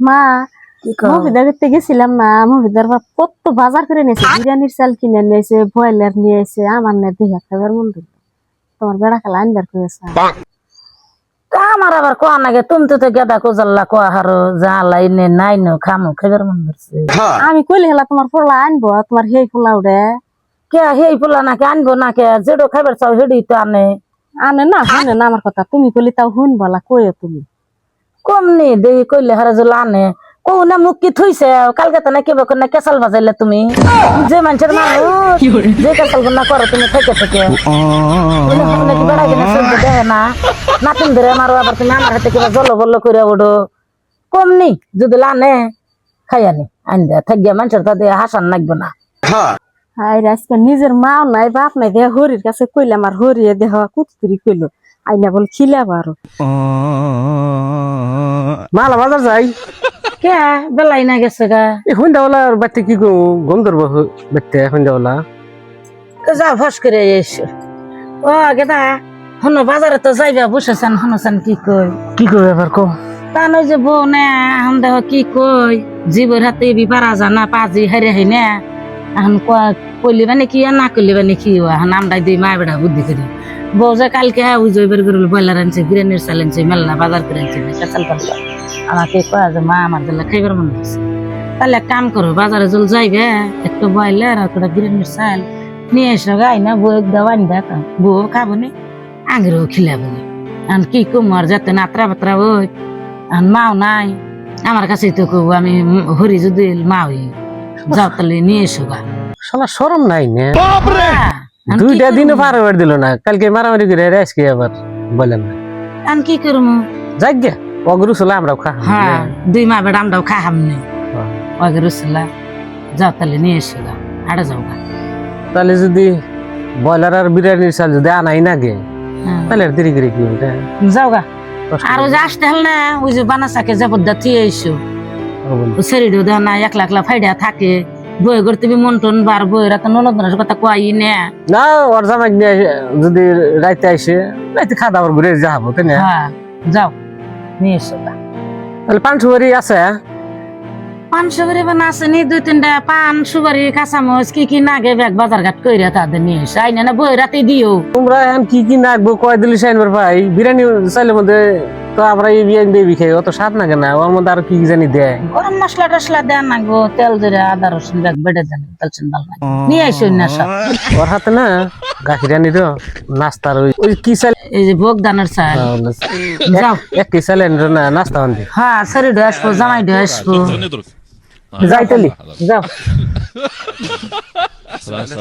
মা মহিদা করতে গেছিলাম না, মহিদার বাপ কত বাজার করে নিয়েছে, বিরিয়ানির চাল কিনে নিয়েছে, ব্রয়লার নিয়ে এসে আমার না দেখে খাবার মন দিল। তোমার বেড়া খেলা আনবার করেছে আমার আবার কোয়া নাগে তুমি তো গেদা কোজাল্লা কোয়া হারো যা লাইনে নাই নো খামো খাবার মন ধরছে। আমি কইলে হেলা তোমার পোলা আনবো, তোমার সেই পোলা উড়ে কে হেই পোলা নাকি আনবো না কে যেটো খাবার চাও হেডি তো আনে আনে না, শুনে না আমার কথা। তুমি কইলে তাও শুন বলা কইও তুমি কমনি দেহি কইলে হারা জল আনে কৌ না মুখ কি থইছে কালকে তো না কেবা না কেসাল বাজাইলে তুমি যে মানুষের মানুষ যে কেসাল না করো তুমি থেকে থেকে নাকি বেড়াই কিনা সহ্য দেখে না নাতিন ধরে মারো আবার তুমি আমার হাতে কিবা জল বল্ল করে ওঠো কমনি যদি লানে খাইয়ানি আন দেয়া থাকিয়া মানুষের তা দিয়ে হাসান লাগবে না। হাই আজকে নিজের মাও নাই বাপ নাই দেহ হরির কাছে কইলাম আর হরিয়ে দেহ কুতুরি কইলো আইনা বল খিলাবা আরো মালা বাজার যাই কে বেলাই না গেছে গা এখন দেওয়ালার বাড়িতে কি গম ধরবো বাড়িতে এখন দেওয়ালা যা ফস করে এসো ও গেদা হন বাজারে তো যাইবা বসেছেন হনছেন কি কই কি করবে ব্যাপার কো তা নই যে বউ নে এখন দেহ কি কই জীবর হাতে বিপারা জানা পাজি হারে হাই না এখন কইলি মানে কি আর না কইলি মানে কি এখন আমরা দুই মা বেড়া বুদ্ধি করি বউ যে কালকে ওই জৈবের গরুল বয়লার আনছে বিরিয়ানির চাল আনছে মেলনা বাজার করে আনছে চাল পাল্টা আমাকে কয়া যে মা আমার জন্য খাইবার মনে হচ্ছে তাহলে এক কাম করো বাজারে জল যাইবে একটু বয়লার আর একটা বিরিয়ানির চাল নিয়ে এসো গাই না বউ দেওয়ান দেখা বউ খাবো নি আগেরও খিলাবো নি এখন কি কুমার যাতে নাত্রা বাত্রা ওই এখন মাও নাই আমার কাছে তো কব আমি হরি যদি মা হই যাও তাহলে নিয়ে এসো গা শালা শরম নাই নে এখন কি দুইটা দিনও করবো? পার হয়ে দিল না কালকে মারামারি করে আজকে আবার বলেন না এখন কি করবো যাক গে অগরু চলে আমরাও খা হ্যাঁ দুই মা বেড়া আমরাও খাহাম নি ওকে রুসলা যাও তাহলে নিয়ে এসো গা হাড়ে যাও গা তাহলে যদি ব্রয়লার আর বিরিয়ানির চাল যদি আনাই না গে হ্যাঁ। তাহলে আর দেরি করে কি হবে যাও গা আর ওই যে আসতে হল না ওই যে বানাসাকে জবরদা থিয়ে এসো শরীরও দেয় না একলা একলা ফাইডা থাকে বই করতে মন টন বার বইরা তো ননদের কথা কই না না ওর জামাই নিয়ে যদি রাইতে আইসে রাইতে খাওয়া দাওয়ার ঘুরে যাবো তাই না হ্যাঁ যাও নিয়ে এসো গা তাহলে পান সুপারি আছে পান সুপারি বানা আছে নি দুই তিনটা পান সুপারি কাঁচামচ কি কি নাগে ব্যাগ বাজার ঘাট কইরা তাদের নিয়ে এসে আইনা না বই রাতে দিও তোমরা এখন কি কি নাকবো কয় দিলি সাইনবার ভাই বিরিয়ানি চাইলের মধ্যে তো আমরা এই বিরিয়ানি বেবি খাই অত স্বাদ না কেন ওর মধ্যে আরো কি কি জানি দেয় গরম মশলা টসলা দেন নাগবো তেল জোরে আদা রসুন ব্যাগ বেড়ে দেন তেলছেন ভালো লাগে নিয়ে এসো না সব ওর হাতে না গাখির আনি তো নাস্তার ওই কি চাল এই যে ভোগ দানের চাল যাও এক কি চাল আনি না নাস্তা আনতে হ্যাঁ শরীর আসবো জামাই আসবো যাই তালি যাও خلاص